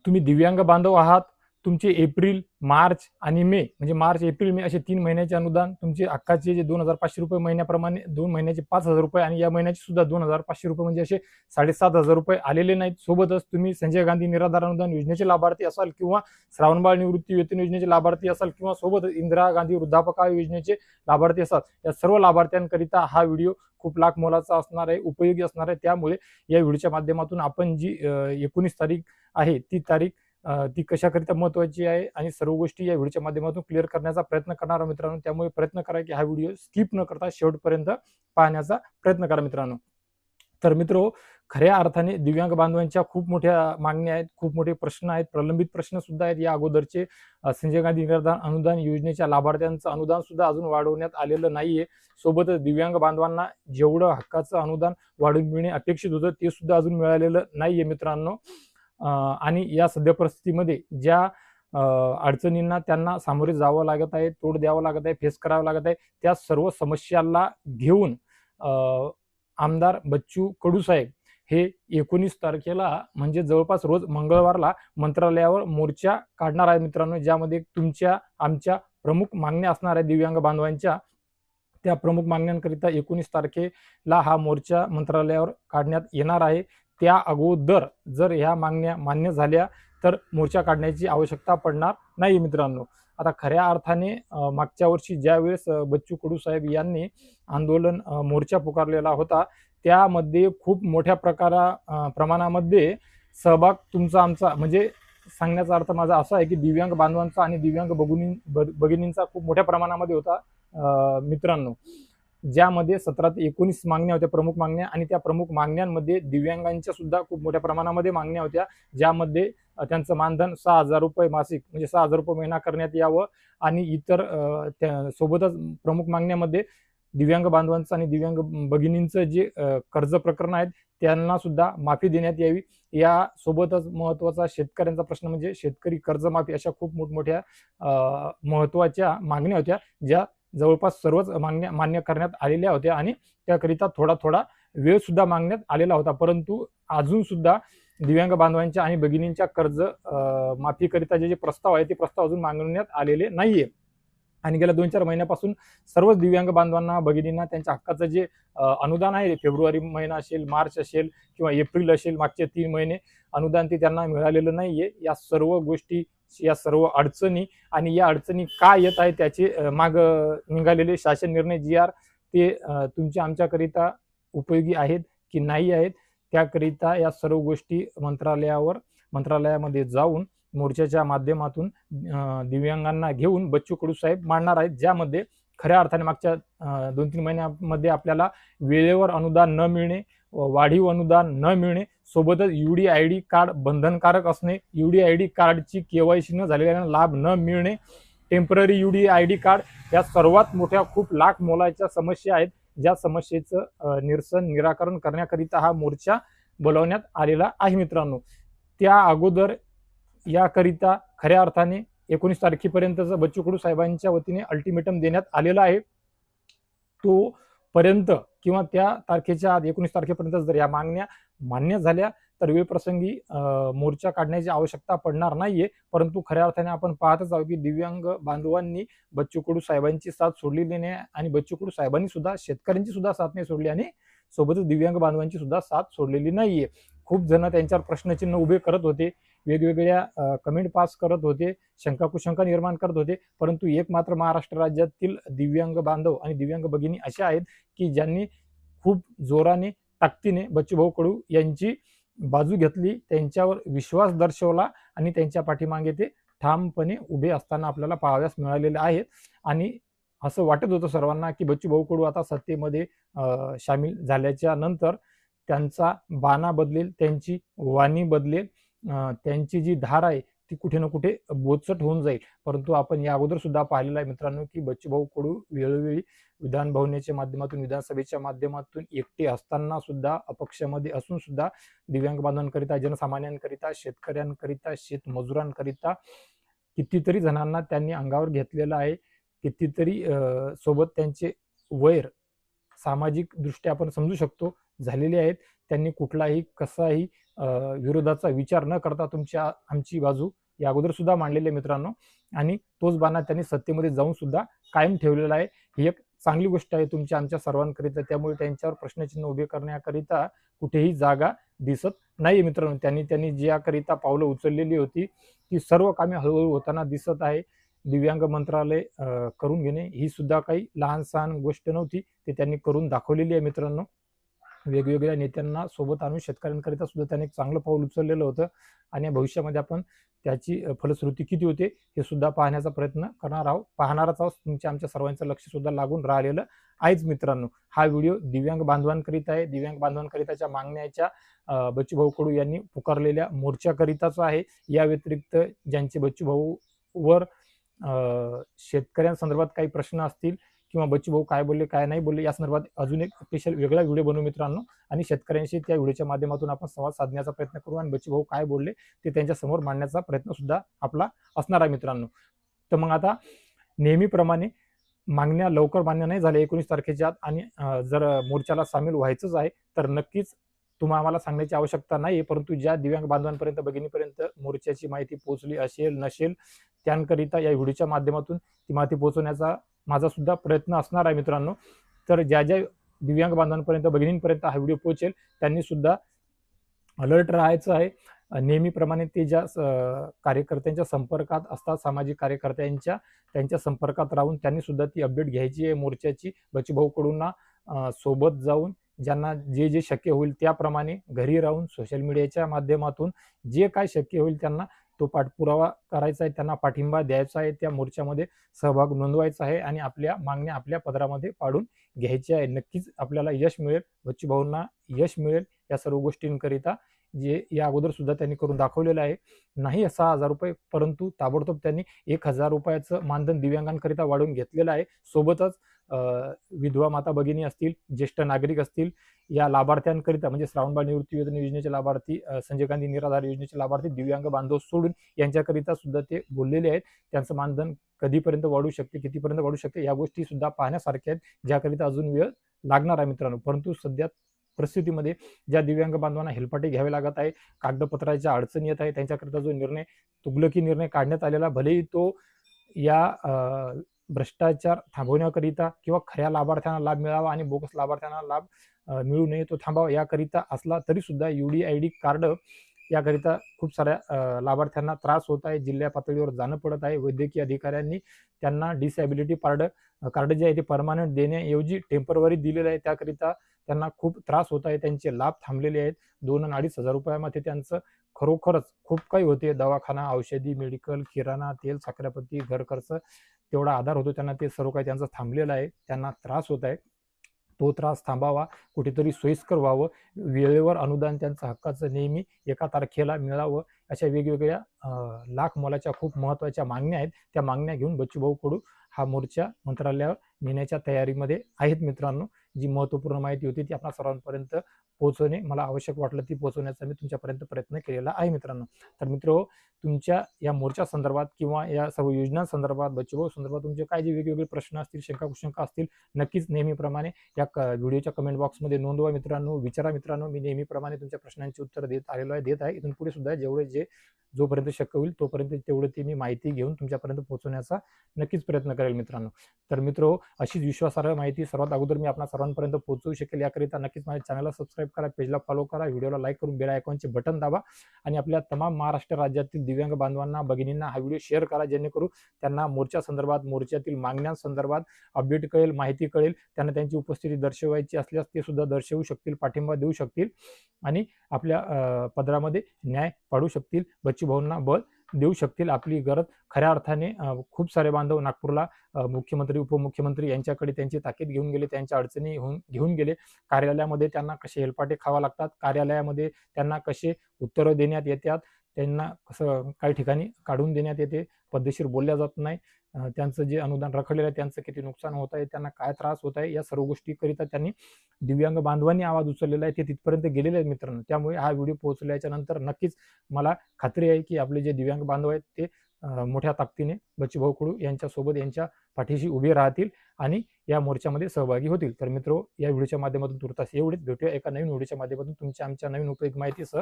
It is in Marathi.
तुम्ही दिव्यांग बांधव आहात, तुमचे एप्रिल, मार्च आणि मे म्हणजे मार्च, एप्रिल, मे असे 3 महिन्याचे अनुदान तुमचे हक्काचे जे 2,500 रुपये महिन्याप्रमाणे 2 महिन्याचे 5,000 रुपये आणि या महिन्याचे सुद्धा 2,500 रुपये म्हणजे असे 7,500 रुपये आलेले नाहीत. सोबतच तुम्ही संजय गांधी निराधार अनुदान योजनेचे लाभार्थी असाल किंवा श्रावणबाळ निवृत्ती वेतन योजनेचे लाभार्थी असाल किंवा सोबत इंदिरा गांधी वृद्धापकाळ योजनेचे लाभार्थी असाल, या सर्व लाभार्थ्यांकरिता हा व्हिडिओ खूप लाख मोलाचा असणार आहे, उपयोगी असणार आहे. त्यामुळे या व्हिडिओच्या माध्यमातून आपण जी 19 तारीख आहे ती तारीख ती कशाकरिता महत्वाची आहे आणि सर्व गोष्टी या व्हिडिओच्या माध्यमातून क्लिअर करण्याचा प्रयत्न करणार आहोत मित्रांनो. त्यामुळे प्रयत्न करा की हा व्हिडिओ स्किप न करता शेवटपर्यंत पाहण्याचा प्रयत्न करा मित्रांनो. तर मित्रो, खऱ्या अर्थाने दिव्यांग बांधवांच्या खूप मोठ्या मागण्या आहेत, खूप मोठे प्रश्न आहेत, प्रलंबित प्रश्न सुद्धा आहेत. या अगोदरचे संजय गांधी निराधार अनुदान योजनेच्या लाभार्थ्यांचं अनुदान सुद्धा अजून वाढवण्यात आलेलं नाहीये. सोबतच दिव्यांग बांधवांना जेवढं हक्काचं अनुदान वाढून मिळणे अपेक्षित होतं ते सुद्धा अजून मिळालेलं नाहीये मित्रांनो. आणि या सध्या परिस्थितीमध्ये ज्या अडचणींना त्यांना सामोरे जावं लागत आहे, तोड द्यावं लागत आहे, फेस करावं लागत आहे, त्या सर्व समस्यांना घेऊन आमदार बच्चू कडू साहेब हे 19 तारखेला म्हणजे जवळपास रोज मंगळवारला मंत्रालयावर मोर्चा काढणार आहे मित्रांनो. ज्यामध्ये तुमच्या आमच्या प्रमुख मागण्या असणार आहेत दिव्यांग बांधवांच्या. त्या प्रमुख मागण्यांकरिता 19 तारखेला हा मोर्चा मंत्रालयावर काढण्यात येणार आहे. त्या अगोदर जर ह्या मागण्या मान्य झाल्या तर मोर्चा काढण्याची आवश्यकता पडणार नाही मित्रांनो. आता खऱ्या अर्थाने मागच्या वर्षी ज्या वेळेस बच्चू कडू साहेब यांनी आंदोलन मोर्चा पुकारलेला होता त्यामध्ये खूप मोठ्या प्रमाणामध्ये सहभाग तुमचा आमचा म्हणजे सांगण्याचा अर्थ माझा असा आहे की दिव्यांग बांधवांचा आणि दिव्यांग भगिनींचा खूप मोठ्या प्रमाणामध्ये होता मित्रांनो. ज्यामध्ये 17 ते 19 मागण्या होत्या, प्रमुख मागण्या, आणि त्या प्रमुख मागण्यांमध्ये दिव्यांगांच्या सुद्धा खूप मोठ्या प्रमाणामध्ये मागण्या होत्या. ज्यामध्ये त्यांचं मानधन 6,000 रुपये मासिक म्हणजे 6,000 रुपये महिना करण्यात यावं आणि इतर सोबतच प्रमुख मागण्यामध्ये दिव्यांग बांधवांचं आणि दिव्यांग भगिनींचं जे कर्ज प्रकरण आहेत त्यांना सुद्धा माफी देण्यात यावी. या सोबतच महत्वाचा शेतकऱ्यांचा प्रश्न म्हणजे शेतकरी कर्जमाफी, अशा खूप मोठमोठ्या महत्वाच्या मागण्या होत्या ज्या जवळपास सर्वच मागण्या मान्य करण्यात आलेल्या होत्या आणि त्याकरिता थोडा थोडा वेळ सुद्धा मागण्यात आलेला होता. परंतु अजून सुद्धा दिव्यांग बांधवांच्या आणि भगिनींच्या कर्ज माफीकरिता जे प्रस्ताव आहे ते प्रस्ताव अजून मागवण्यात आलेले नाहीये. आणि गेल्या 2-4 महिन्यापासून सर्वच दिव्यांग बांधवांना भगिनींना त्यांच्या हक्काचं जे अनुदान आहे, फेब्रुवारी महिना असेल, मार्च असेल किंवा एप्रिल असेल, मागचे 3 महिने अनुदान ते त्यांना मिळालेलं नाहीये. या सर्व गोष्टी, या सर्व अडचणी आणि या अडचणी का येत आहे त्याचे माग निघालेले शासन निर्णय GR ते तुमच्या आमच्याकरिता उपयोगी आहेत की नाही आहेत, त्याकरिता या सर्व गोष्टी मंत्रालयामध्ये जाऊन मोर्चाच्या माध्यमातून दिव्यांगांना घेऊन बच्चू कडू साहेब मांडणार आहेत. ज्यामध्ये खऱ्या अर्थाने मागच्या 2-3 महिन्यामध्ये आपल्याला वेळेवर अनुदान न मिळणे, वाढीव अनुदान न मिळणे, सोबतच UDID कार्ड बंधनकारक असणे, UDID कार्डची KYC न झालेल्या लाभ न मिळणे, टेम्पररी UDID कार्ड, या सर्वात मोठ्या खूप लाख मोलाच्या समस्या आहेत. ज्या समस्येचं निराकरण करण्याकरिता हा मोर्चा बोलवण्यात आलेला आहे मित्रांनो. त्या अगोदर याकरिता खऱ्या अर्थाने 19 तारखेपर्यंतचं बच्चू कडू साहेबांच्या वतीने अल्टिमेटम देण्यात आलेला आहे. तो पर्यंत किंवा त्या तारखेच्या आधी 19 तारखेपर्यंत जर या मागण्या मान्य झाल्या तर वेळप्रसंगी मोर्चा काढण्याची आवश्यकता पडणार नाहीये. परंतु खऱ्या अर्थाने आपण पाहतच आहोत की दिव्यांग बांधवांनी बच्चू कडू साहेबांची साथ सोडलेली नाही आणि बच्चू कडू साहेबांनी सुद्धा शेतकऱ्यांची सुद्धा साथ नाही सोडली आणि सोबतच दिव्यांग बांधवांची सुद्धा साथ सोडलेली नाहीये. खूप जण त्यांच्यावर प्रश्नचिन्ह उभे करत होते, वेगवेगळ्या कमेंट पास करत होते, शंका कुशंका निर्माण करत होते. परंतु एक मात्र महाराष्ट्र राज्यातील दिव्यांग बांधव आणि दिव्यांग भगिनी अशा आहेत की ज्यांनी खूप जोराने ताकदीने बच्चूभाऊ कडू यांची बाजू घेतली, त्यांच्यावर विश्वास दर्शवला आणि त्यांच्या पाठीमागे ते ठामपणे उभे असताना आपल्याला पाहाव्यास मिळालेले आहेत. आणि असं वाटत होतं सर्वांना की बच्चूभाऊ कडू आता सत्तेमध्ये सामील झाल्याच्या नंतर त्यांचा बाणा बदलेल, त्यांची वाणी बदलेल, त्यांची जी धार आहे ती कुठे ना कुठे बोचट होऊन जाईल. परंतु आपण या अगोदर सुद्धा पाहिलेलं आहे मित्रांनो की बच्चूभाऊ कडू वेळोवेळी विधान भवनाच्या माध्यमातून, विधानसभेच्या माध्यमातून एकटे असताना सुद्धा, अपक्षामध्ये असून सुद्धा दिव्यांग बांधवांकरिता, जनसामान्यांकरिता, शेतकऱ्यांकरिता, शेतमजुरांकरिता कितीतरी जणांना त्यांनी अंगावर घेतलेलं आहे. कितीतरी सोबत त्यांचे वैर सामाजिक दृष्ट्या आपण समजू शकतो झालेले आहेत. त्यांनी कुठलाही कसाही विरोधाचा विचार न करता आमची बाजू या अगोदर सुद्धा मांडलेली आहे मित्रांनो, आणि तोच बाणा त्यांनी सत्तेमध्ये जाऊन सुद्धा कायम ठेवलेला आहे. ही एक चांगली गोष्ट आहे आमच्या सर्वांकरिता. त्यामुळे त्यांच्यावर प्रश्नचिन्ह उभे करण्याकरिता कुठेही जागा दिसत नाही मित्रांनो. त्यांनी ज्याकरिता पावलं उचललेली होती ती सर्व कामे हळूहळू होताना दिसत आहे. दिव्यांग मंत्रालय करून घेणे ही सुद्धा काही लहान सहान गोष्ट नव्हती, ते त्यांनी करून दाखवलेली आहे मित्रांनो. वेगवेगळ्या नेत्यांना सोबत आणून शेतकऱ्यांकरिता सुद्धा त्यांनी एक चांगलं पाऊल उचललेलं होतं, आणि भविष्यामध्ये आपण त्याची फलश्रुती किती होते हे सुद्धा पाहण्याचा प्रयत्न पाहणारच आहोत. आमच्या सर्वांचं लक्ष सुद्धा लागून राहिलेलं आहेच मित्रांनो. हा व्हिडिओ दिव्यांग बांधवांकरिता आहे. दिव्यांग बांधवांकरिताच्या मागण्याच्या बच्चूभाऊ कडू यांनी पुकारलेल्या मोर्चाकरिताच आहे. या व्यतिरिक्त ज्यांचे बच्चूभाऊ वर शेतकऱ्यांसंदर्भात काही प्रश्न असतील किंवा बच्चूभाऊ काय बोलले काय नाही बोलले या संदर्भात अजून एक स्पेशल वेगळा व्हिडिओ बनवू मित्रांनो, आणि शेतकऱ्यांशी त्या व्हिडिओच्या माध्यमातून आपण संवाद साधण्याचा प्रयत्न करू, आणि बच्चूभाऊ काय बोलले ते त्यांच्या समोर मांडण्याचा प्रयत्न सुद्धा आपला असणार आहे मित्रांनो. तर मग आता नेहमीप्रमाणे मागण्या लवकर मान्य नाही झाल्या 19 तारखेच्या आत, आणि जर मोर्चाला सामील व्हायचंच आहे तर नक्कीच आम्हाला सांगण्याची आवश्यकता नाही, परंतु ज्या दिव्यांग बांधवांपर्यंत भगिनीपर्यंत मोर्चाची माहिती पोहोचली असेल नसेल त्यांकरिता या व्हिडिओच्या माध्यमातून ती माहिती पोहोचवण्याचा माझा सुद्धा प्रयत्न असणार आहे मित्रांनो. तर ज्या दिव्यांग बांधवांपर्यंत भगिनींपर्यंत हा व्हिडिओ पोहोचेल त्यांनी सुद्धा अलर्ट राहायचं आहे. नेहमीप्रमाणे ते ज्या कार्यकर्त्यांच्या संपर्कात असतात, सामाजिक त्यांच्या संपर्कात राहून त्यांनी सुद्धा ती अपडेट घ्यायची आहे मोर्चाची. बच्चूभाऊ कडूंना सोबत जाऊन ज्यांना जे शक्य होईल त्याप्रमाणे घरी राहून सोशल मीडियाच्या माध्यमातून जे काय शक्य होईल त्यांना तो पाठपुरावा करायचा आहे, त्यांना पाठिंबा द्यायचा आहे, त्या मोर्चामध्ये सहभाग नोंदवायचा आहे, आणि आपल्या मागण्या आपल्या पदरामध्ये पाडून घ्यायच्या आहे. नक्कीच आपल्याला यश मिळेल, बच्चूभाऊंना यश मिळेल या सर्व गोष्टींकरिता जे या अगोदर सुद्धा त्यांनी करून दाखवलेलं आहे. नाही 6,000 रुपये, परंतु ताबडतोब त्यांनी 1,000 रुपयाचं मानधन दिव्यांगांकरिता वाढवून घेतलेलं आहे. सोबतच विधवा माता भगिनी असतील, ज्येष्ठ नागरिक असतील, या लाभार्थ्यांकरिता म्हणजे श्रावणबाळ निवृत्ती योजनेचे लाभार्थी, संजय गांधी निराधार योजनेचे लाभार्थी, दिव्यांग बांधव सोडून यांच्याकरिता सुद्धा ते बोललेले आहेत. त्यांचं मानधन कधीपर्यंत वाढू शकते, कितीपर्यंत वाढू शकते या गोष्टी सुद्धा पाहण्यासारख्या आहेत, ज्याकरिता अजून वेळ लागणार आहे मित्रांनो. परंतु सध्या परिस्थितीमध्ये ज्या दिव्यांग बांधवांना हेलपाटे घ्यावे लागत आहे, कागदपत्राच्या अडचणी येत आहे, त्यांच्याकरिता जो तुघलकी निर्णय काढण्यात आलेला, भलेही तो या भ्रष्टाचार थांबवण्याकरिता किंवा खऱ्या लाभार्थ्यांना लाभ मिळावा आणि बोगस लाभार्थ्यांना लाभ मिळू नये तो थांबावा याकरिता असला तरी सुद्धा UDID कार्ड याकरिता खूप साऱ्या लाभार्थ्यांना त्रास होत आहे. जिल्हा पातळीवर जाणं पडत आहे. वैद्यकीय अधिकाऱ्यांनी त्यांना डिसॅबिलिटी कार्ड जे आहे ते परमानंट देण्याऐवजी टेम्पररी दिलेलं आहे. त्याकरिता त्यांना खूप त्रास होत आहे. त्यांचे लाभ थांबलेले आहेत. 2 आणि 2,500 रुपयामध्ये त्यांचं खरोखरच खूप काही होते. दवाखाना, औषधी, मेडिकल, किराणा, तेल, साखरेपत्ती, घर खर्च तेवढा आधार होतो त्यांना. ते सर्व काही त्यांचं थांबलेलं आहे. त्यांना त्रास होत आहे. तो त्रास थांबावा, कुठेतरी सोयीस्कर व्हावं, वेळेवर अनुदान त्यांचं हक्काचं नेहमी एका तारखेला मिळावं, अशा वेगवेगळ्या लाख मोलाच्या खूप महत्त्वाच्या मागण्या आहेत. त्या मागण्या घेऊन बच्चूभाऊ कडू हा मोर्चा मंत्रालयावर नेण्याच्या तयारीमध्ये आहेत मित्रांनो. जी महत्त्वपूर्ण माहिती होती ती आपल्या सर्वांपर्यंत पोहोचवणे मला आवश्यक वाटलं, ती पोहोचवण्याचा मी तुमच्यापर्यंत प्रयत्न केलेला आहे मित्रांनो. तर मित्रो, तुमच्या या मोर्चा संदर्भात किंवा या सर्व योजनांसंदर्भात, बच्चूभाऊ संदर्भात तुमचे काय जे वेगवेगळे प्रश्न असतील, शंका असतील, नक्कीच नेहमीप्रमाणे या व्हिडिओच्या कमेंट बॉक्समध्ये नोंदवा मित्रांनो, विचारा मित्रांनो. मी नेहमीप्रमाणे तुमच्या प्रश्नांची उत्तर देत आहे. इथून पुढे सुद्धा जोपर्यंत शक्य होईल तोपर्यंत तेवढे मी माहिती घेऊन तुमच्यापर्यंत पोहोचवण्याचा नक्कीच प्रयत्न करेल मित्रांनो. तर मित्रो, अशीच विश्वासार्ह माहिती सर्वात अगोदर मी आपल्या सर्वांपर्यंत पोहोचवू शकेल याकरिता नक्कीच माझ्या चॅनलला सबस्क्राईब करा, पेजला फॉलो करा, व्हिडिओला लाईक करून बेल आयकॉनचे बटन दाबा, आणि आपल्या तमाम महाराष्ट्र राज्यातील दिव्यांग बांधवांना, भगिनींना हा व्हिडिओ शेअर करा, जेणेकरून त्यांना मोर्चा संदर्भात, मोर्चातील मागण्यांसंदर्भात अपडेट कळेल, माहिती कळेल. त्यांना त्यांची उपस्थिती दर्शवायची असल्यास ते सुद्धा दर्शवू शकतील, पाठिंबा देऊ शकतील, आणि आपल्या पदरामध्ये न्याय पाडू शकतील, बच्चूभाऊंना बळ देऊ शकतील. आपली गरज खऱ्या अर्थाने खूप सारे बांधव नागपूरला मुख्यमंत्री, उपमुख्यमंत्री यांच्याकडे त्यांची ताकीद घेऊन गेले, त्यांच्या अडचणी घेऊन गेले. कार्यालयामध्ये त्यांना कसे हेलपाटे खावा लागतात, कार्यालयामध्ये त्यांना कसे उत्तरं देण्यात येतात, त्यांना कसं काही ठिकाणी काढून देण्यात येते, पद्धतशीर बोलल्या जात नाही, त्यांचं जे अनुदान रखडलेलं आहे त्यांचं किती नुकसान होत आहे, त्यांना काय त्रास होत आहे, या सर्व गोष्टीकरिता त्यांनी दिव्यांग बांधवांनी आवाज उचललेला आहे. ते तिथपर्यंत गेलेले आहेत मित्रांनो. त्यामुळे हा व्हिडिओ पोहोचल्याच्या नंतर नक्कीच मला खात्री आहे की आपले जे दिव्यांग बांधव आहेत ते मोठ्या ताकदीने बच्चूभाऊ कडू यांच्यासोबत, यांच्या पाठीशी उभे राहतील आणि या मोर्चामध्ये सहभागी होतील. तर मित्रो, या व्हिडिओच्या माध्यमातून तुर्तास एवढेच. भेटूया एका नवीन व्हिडिओच्या माध्यमातून आमच्या नवीन उपयोगी माहितीसह.